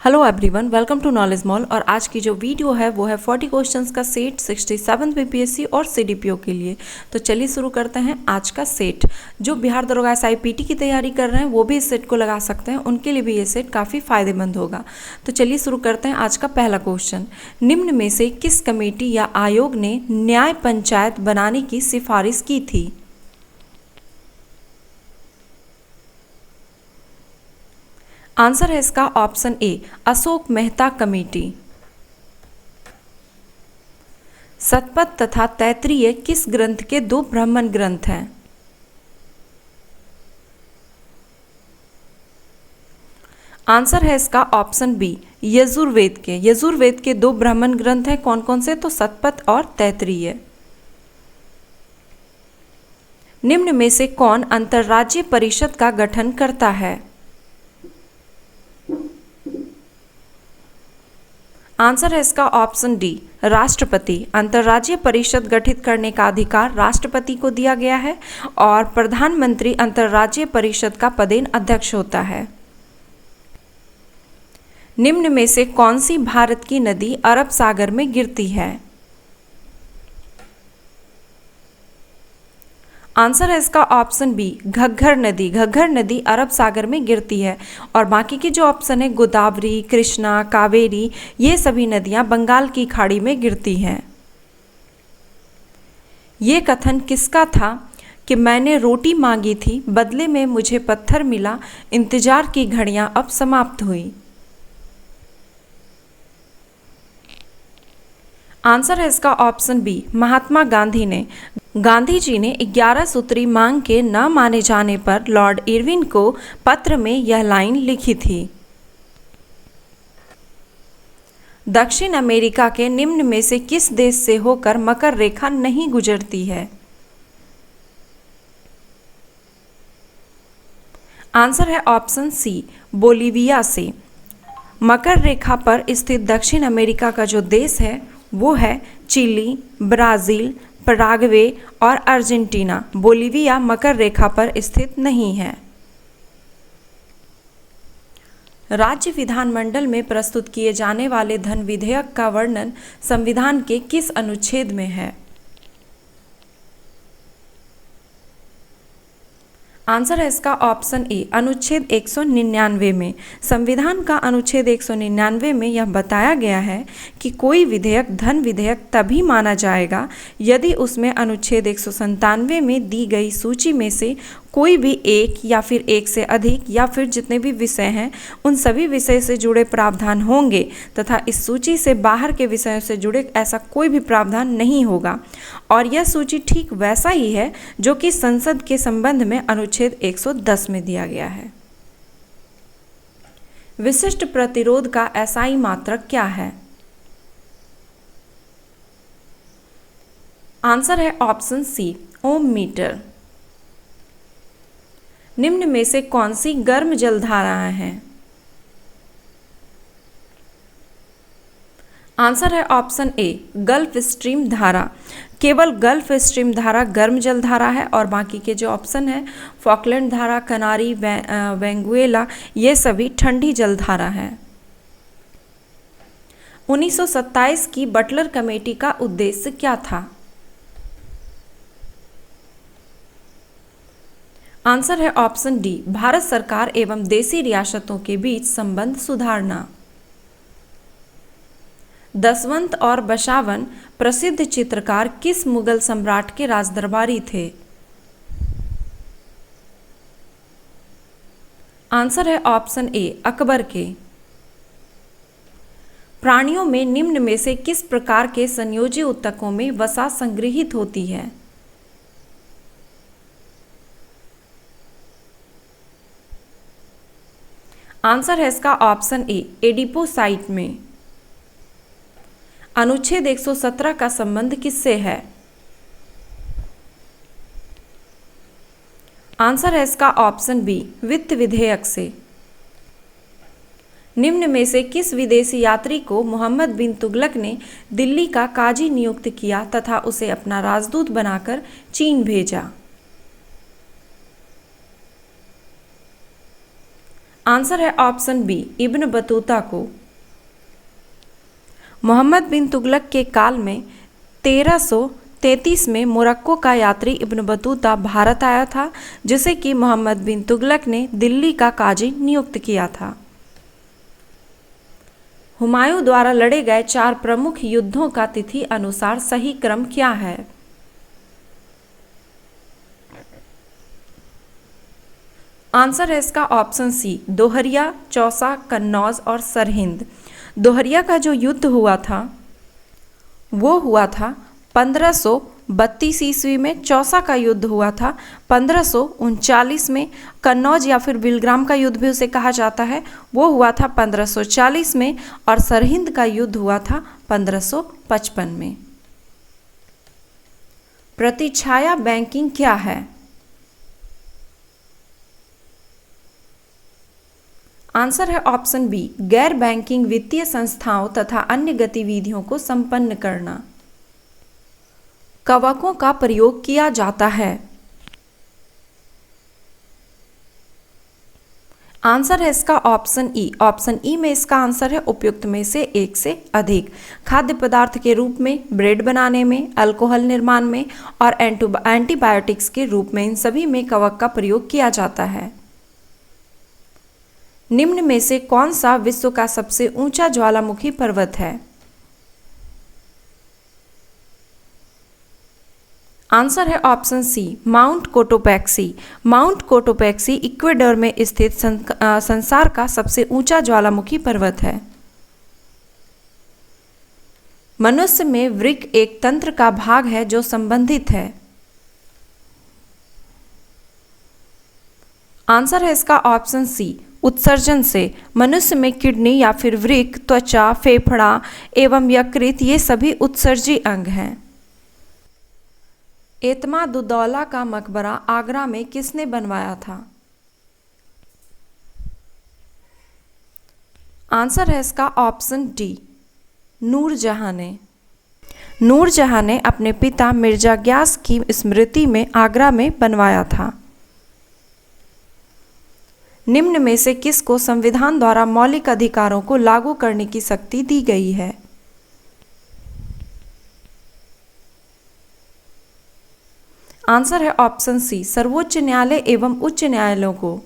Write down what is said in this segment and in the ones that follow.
Hello everyone, welcome to knowledge mall. और आज की जो वीडियो है वो है 40 क्वेश्चंस का सेट 67 बीपीएससी और सीडीपीओ के लिए। तो चलिए शुरू करते हैं आज का सेट। जो बिहार दरोगा एसआईपीटी की तैयारी कर रहे हैं वो भी इस सेट को लगा सकते हैं, उनके लिए भी ये सेट काफ़ी फायदेमंद होगा। तो चलिए शुरू करते हैं आज का पहला क्वेश्चन। निम्न में से किस कमेटी या आयोग ने न्याय पंचायत बनाने की सिफारिश की थी? आंसर है इसका option A, Ashok Mehta committee. Shatapatha तथा तैत्तिरीय किस ग्रंथ के दो ब्राह्मण ग्रंथ हैं? आंसर है इसका ऑप्शन बी, यजुर्वेद के। यजुर्वेद के दो ब्राह्मण ग्रंथ हैं, कौन कौन से? तो शतपथ और तैत्तिरीय। निम्न में से कौन अंतर्राज्यीय परिषद का गठन करता है? आंसर है इसका ऑप्शन डी, राष्ट्रपति। अंतर्राज्यीय परिषद गठित करने का अधिकार राष्ट्रपति को दिया गया है और प्रधानमंत्री अंतर्राज्यीय परिषद का पदेन अध्यक्ष होता है। निम्न में से कौन सी भारत की नदी अरब सागर में गिरती है? आंसर है इसका ऑप्शन बी, घग्गर नदी। घग्गर नदी अरब सागर में गिरती है और बाकी के जो ऑप्शन है गोदावरी, कृष्णा, कावेरी, ये सभी नदियां बंगाल की खाड़ी में गिरती हैं। ये कथन किसका था कि मैंने रोटी मांगी थी, बदले में मुझे पत्थर मिला, इंतजार की घड़ियां अब समाप्त हुई? आंसर है इसका ऑप्शन बी, महात्मा गांधी ने। गांधी जी ने 11 सूत्री मांग के न माने जाने पर लॉर्ड इरविन को पत्र में यह लाइन लिखी थी। दक्षिण अमेरिका के निम्न में से किस देश से होकर मकर रेखा नहीं गुजरती है? आंसर है ऑप्शन सी, बोलीविया से। मकर रेखा पर स्थित दक्षिण अमेरिका का जो देश है वो है चिली, ब्राज़ील, पराग्वे और अर्जेंटीना। बोलीविया मकर रेखा पर स्थित नहीं है। राज्य विधानमंडल में प्रस्तुत किए जाने वाले धन विधेयक का वर्णन संविधान के किस अनुच्छेद में है? आंसर है इसका ऑप्शन ए, अनुच्छेद 199 में। संविधान का अनुच्छेद 199 में यह बताया गया है कि कोई विधेयक धन विधेयक तभी माना जाएगा यदि उसमें अनुच्छेद 197 में दी गई सूची में से कोई भी एक या फिर एक से अधिक या फिर जितने भी विषय हैं उन सभी विषय से जुड़े प्रावधान होंगे तथा इस सूची से बाहर के विषयों से जुड़े ऐसा कोई भी प्रावधान नहीं होगा। और यह सूची ठीक वैसा ही है जो कि संसद के संबंध में अनुच्छेद 110 में दिया गया है। विशिष्ट प्रतिरोध का एसआई मात्रक क्या है? आंसर है ऑप्शन सी, ओम मीटर। निम्न में से कौन सी गर्म जलधाराएं हैं? आंसर है ऑप्शन ए, गल्फ स्ट्रीम धारा। केवल गल्फ स्ट्रीम धारा गर्म जलधारा है और बाकी के जो ऑप्शन है फॉकलैंड धारा, कनारी, वेंगुएला, ये सभी ठंडी जलधारा है। 1927 की बटलर कमेटी का उद्देश्य क्या था? आंसर है ऑप्शन डी, भारत सरकार एवं देशी रियासतों के बीच संबंध सुधारना। दसवंत और बशावन प्रसिद्ध चित्रकार किस मुगल सम्राट के राजदरबारी थे? आंसर है ऑप्शन ए, अकबर के। प्राणियों में निम्न में से किस प्रकार के संयोजी ऊतकों में वसा संग्रहित होती है? आंसर है इसका ऑप्शन ए, एडिपोसाइट में। अनुच्छेद 117 का संबंध किससे है? आंसर है इसका ऑप्शन बी, वित्त विधेयक से। निम्न में से किस विदेशी यात्री को मोहम्मद बिन तुगलक ने दिल्ली का काजी नियुक्त किया तथा उसे अपना राजदूत बनाकर चीन भेजा? आंसर है ऑप्शन बी, इब्न बतूता को। मोहम्मद बिन तुगलक के काल में 1333 में मोरक्को का यात्री इब्न बतूता भारत आया था, जिसे कि मोहम्मद बिन तुगलक ने दिल्ली का काजी नियुक्त किया था। हुमायूं द्वारा लड़े गए 4 प्रमुख युद्धों का तिथि अनुसार सही क्रम क्या है? आंसर है इसका ऑप्शन सी, दोहरिया, चौसा, कन्नौज और सरहिंद। दोहरिया का जो युद्ध हुआ था वो हुआ था 1532 ईस्वी में, चौसा का युद्ध हुआ था 1539 में, कन्नौज या फिर बिलग्राम का युद्ध भी उसे कहा जाता है, वो हुआ था 1540 में, और सरहिंद का युद्ध हुआ था 1555 में। प्रतिछाया बैंकिंग क्या है? आंसर है ऑप्शन बी, गैर बैंकिंग वित्तीय संस्थाओं तथा अन्य गतिविधियों को संपन्न करना। कवकों का प्रयोग किया जाता है। आंसर है इसका ऑप्शन ई। ऑप्शन ई में इसका आंसर है उपयुक्त में से एक से अधिक। खाद्य पदार्थ के रूप में, ब्रेड बनाने में, अल्कोहल निर्माण में और एंटीबायोटिक्स के रूप में, इन सभी में कवक का प्रयोग किया जाता है। निम्न में से कौन सा विश्व का सबसे ऊंचा ज्वालामुखी पर्वत है? आंसर है option C, mount Cotopaxi. Mount Cotopaxi Ecuador में स्थित संसार का सबसे ऊंचा ज्वालामुखी पर्वत है। मनुष्य में वृक्क एक तंत्र का भाग है जो संबंधित है। आंसर है इसका ऑप्शन सी, उत्सर्जन से। मनुष्य में किडनी या फिर वृक्क, त्वचा, फेफड़ा एवं यकृत ये सभी उत्सर्जी अंग हैं। एतमादुद्दौला का मकबरा आगरा में किसने बनवाया था? आंसर है इसका ऑप्शन डी, नूरजहां ने। नूरजहां ने अपने पिता मिर्जा ग्यास की स्मृति में आगरा में बनवाया था। निम्न में से किसको संविधान द्वारा मौलिक अधिकारों को लागू करने की शक्ति दी गई है? आंसर है ऑप्शन सी, सर्वोच्च न्यायालय एवं उच्च न्यायालयों को।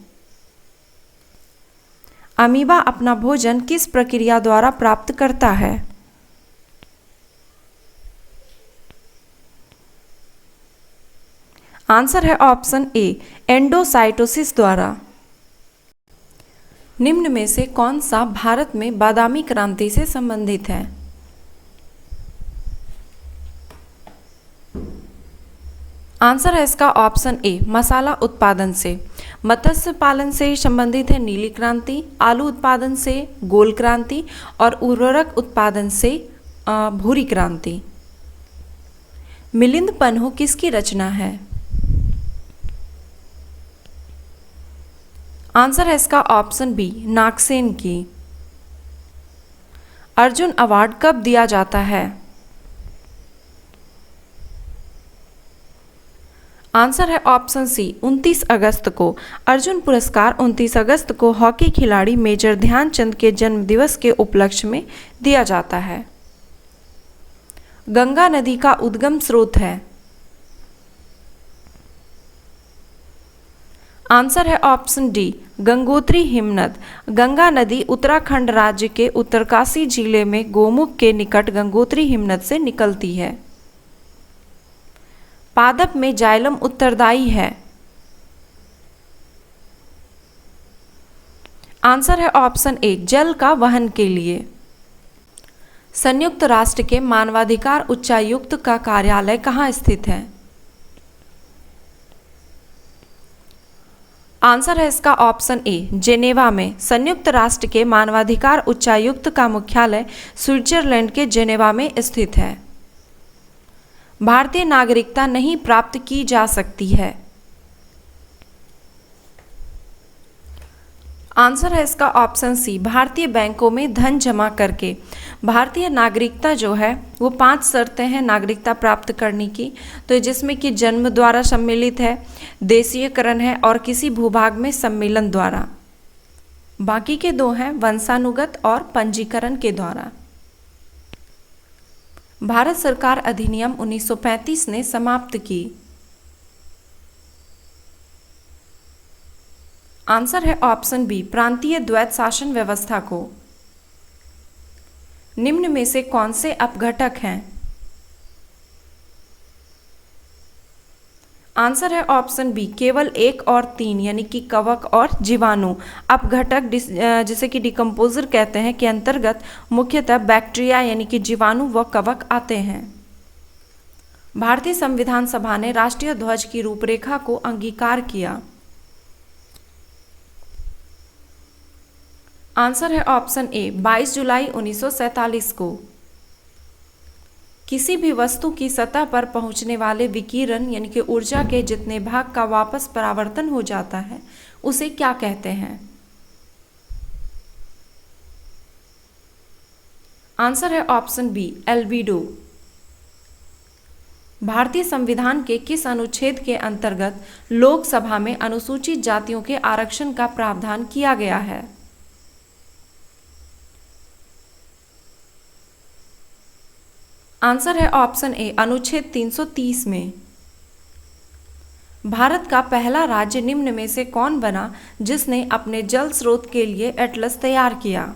अमीबा अपना भोजन किस प्रक्रिया द्वारा प्राप्त करता है? आंसर है ऑप्शन ए, एंडोसाइटोसिस द्वारा। निम्न में से कौन सा भारत में बादामी क्रांति से संबंधित है? आंसर है इसका ऑप्शन ए, मसाला उत्पादन से। मत्स्य पालन से संबंधित है नीली क्रांति, आलू उत्पादन से गोल क्रांति और उर्वरक उत्पादन से भूरी क्रांति। मिलिंद पन्हु किसकी रचना है? आंसर है इसका ऑप्शन बी, नागसेन की। अर्जुन अवार्ड कब दिया जाता है? आंसर है ऑप्शन सी, 29 अगस्त को। अर्जुन पुरस्कार 29 अगस्त को हॉकी खिलाड़ी मेजर ध्यानचंद के जन्मदिवस के उपलक्ष्य में दिया जाता है। गंगा नदी का उद्गम स्रोत है? आंसर है ऑप्शन डी, गंगोत्री हिमनद। गंगा नदी उत्तराखंड राज्य के उत्तरकाशी जिले में गोमुख के निकट गंगोत्री हिमनद से निकलती है। पादप में जाइलम उत्तरदायी है? आंसर है ऑप्शन ए, जल का वहन के लिए। संयुक्त राष्ट्र के मानवाधिकार उच्चायुक्त का कार्यालय कहाँ स्थित है? आंसर है इसका ऑप्शन ए, जेनेवा में। संयुक्त राष्ट्र के मानवाधिकार उच्चायुक्त का मुख्यालय स्विट्जरलैंड के जेनेवा में स्थित है। भारतीय नागरिकता नहीं प्राप्त की जा सकती है? आंसर है इसका ऑप्शन सी, भारतीय बैंकों में धन जमा करके। भारतीय नागरिकता जो है वो 5 शर्तें हैं नागरिकता प्राप्त करने की, तो जिसमें कि जन्म द्वारा सम्मिलित है, देशीयकरण है और किसी भूभाग में सम्मिलन द्वारा। बाकी के 2 हैं वंशानुगत और पंजीकरण के द्वारा। भारत सरकार अधिनियम 1935 ने समाप्त की। आंसर है ऑप्शन बी, प्रांतीय द्वैत शासन व्यवस्था को। निम्न में से कौन से अपघटक हैं? आंसर है ऑप्शन बी, केवल 1 और 3 यानी कि कवक और जीवाणु। अपघटक जिसे कि डिकम्पोजर कहते हैं के अंतर्गत मुख्यतः बैक्टीरिया यानी कि जीवाणु व कवक आते हैं। भारतीय संविधान सभा ने राष्ट्रीय ध्वज की रूपरेखा को अंगीकार किया। आंसर है ऑप्शन ए, 22 जुलाई 1947 को। किसी भी वस्तु की सतह पर पहुंचने वाले विकिरण यानी कि ऊर्जा के जितने भाग का वापस परावर्तन हो जाता है उसे क्या कहते हैं? आंसर है ऑप्शन बी, एल्बिडो। भारतीय संविधान के किस अनुच्छेद के अंतर्गत लोकसभा में अनुसूचित जातियों के आरक्षण का प्रावधान किया गया है? आंसर है ऑप्शन ए, अनुच्छेद 330 में। भारत का पहला राज्य निम्न में से कौन बना जिसने अपने जल स्रोत के लिए एटलस तैयार किया?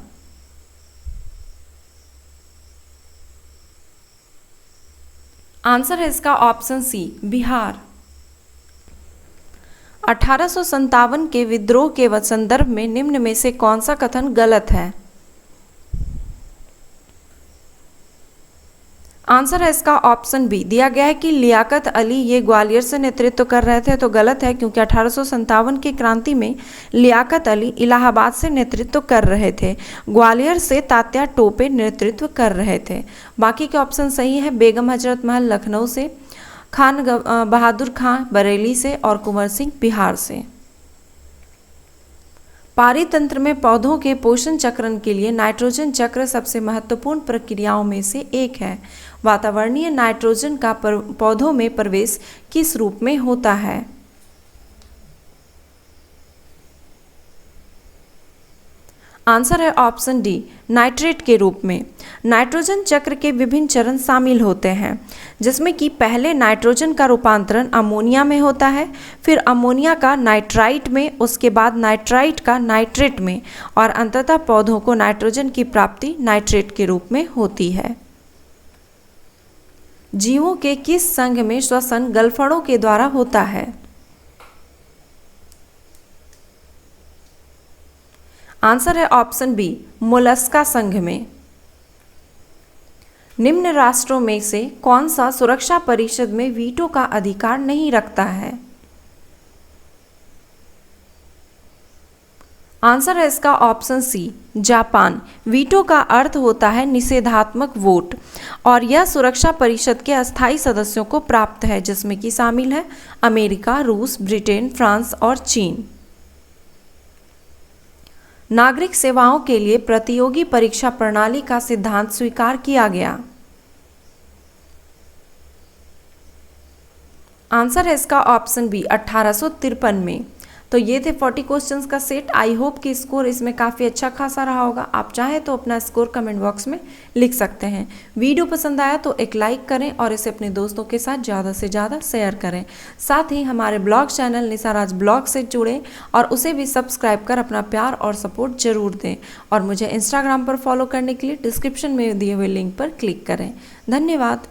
आंसर है इसका ऑप्शन सी, बिहार। 1857 के विद्रोह के संदर्भ में निम्न में से कौन सा कथन गलत है? आंसर है इसका ऑप्शन बी, दिया गया है कि लियाकत अली ये ग्वालियर से नेतृत्व कर रहे थे, तो गलत है क्योंकि 1857 की क्रांति में लियाकत अली इलाहाबाद से नेतृत्व कर रहे थे, ग्वालियर से तात्या टोपे नेतृत्व कर रहे थे। बाकी के ऑप्शन सही है, बेगम हजरत महल लखनऊ से, खान बहादुर खां बरेली से और कुंवर सिंह बिहार से। पारितंत्र में पौधों के पोषण चक्रण के लिए नाइट्रोजन चक्र सबसे महत्वपूर्ण प्रक्रियाओं में से एक है। वातावरणीय नाइट्रोजन का पौधों में प्रवेश किस रूप में होता है? आंसर है ऑप्शन डी, नाइट्रेट के रूप में। नाइट्रोजन चक्र के विभिन्न चरण शामिल होते हैं जिसमें कि पहले नाइट्रोजन का रूपांतरण अमोनिया में होता है, फिर अमोनिया का नाइट्राइट में, उसके बाद नाइट्राइट का नाइट्रेट में और अंततः पौधों को नाइट्रोजन की प्राप्ति नाइट्रेट के रूप में होती है। जीवों के किस संघ में श्वसन गलफड़ों के द्वारा होता है? आंसर है ऑप्शन बी, मोलस्का संघ में। निम्न राष्ट्रों में से कौन सा सुरक्षा परिषद में वीटो का अधिकार नहीं रखता है? आंसर है इसका ऑप्शन सी, जापान। वीटो का अर्थ होता है निषेधात्मक वोट और यह सुरक्षा परिषद के अस्थायी सदस्यों को प्राप्त है जिसमें कि शामिल है अमेरिका, रूस, ब्रिटेन, फ्रांस और चीन। नागरिक सेवाओं के लिए प्रतियोगी परीक्षा प्रणाली का सिद्धांत स्वीकार किया गया। आंसर है इसका ऑप्शन बी, 1853 में। तो ये थे 40 क्वेश्चंस का सेट। आई होप कि स्कोर इसमें काफ़ी अच्छा खासा रहा होगा। आप चाहें तो अपना स्कोर कमेंट बॉक्स में लिख सकते हैं। वीडियो पसंद आया तो एक लाइक करें और इसे अपने दोस्तों के साथ ज़्यादा से ज़्यादा शेयर करें। साथ ही हमारे ब्लॉग चैनल निशा राज ब्लॉग से जुड़ें और उसे भी सब्सक्राइब कर अपना प्यार और सपोर्ट जरूर दें। और मुझे इंस्टाग्राम पर फॉलो करने के लिए डिस्क्रिप्शन में दिए हुए लिंक पर क्लिक करें। धन्यवाद।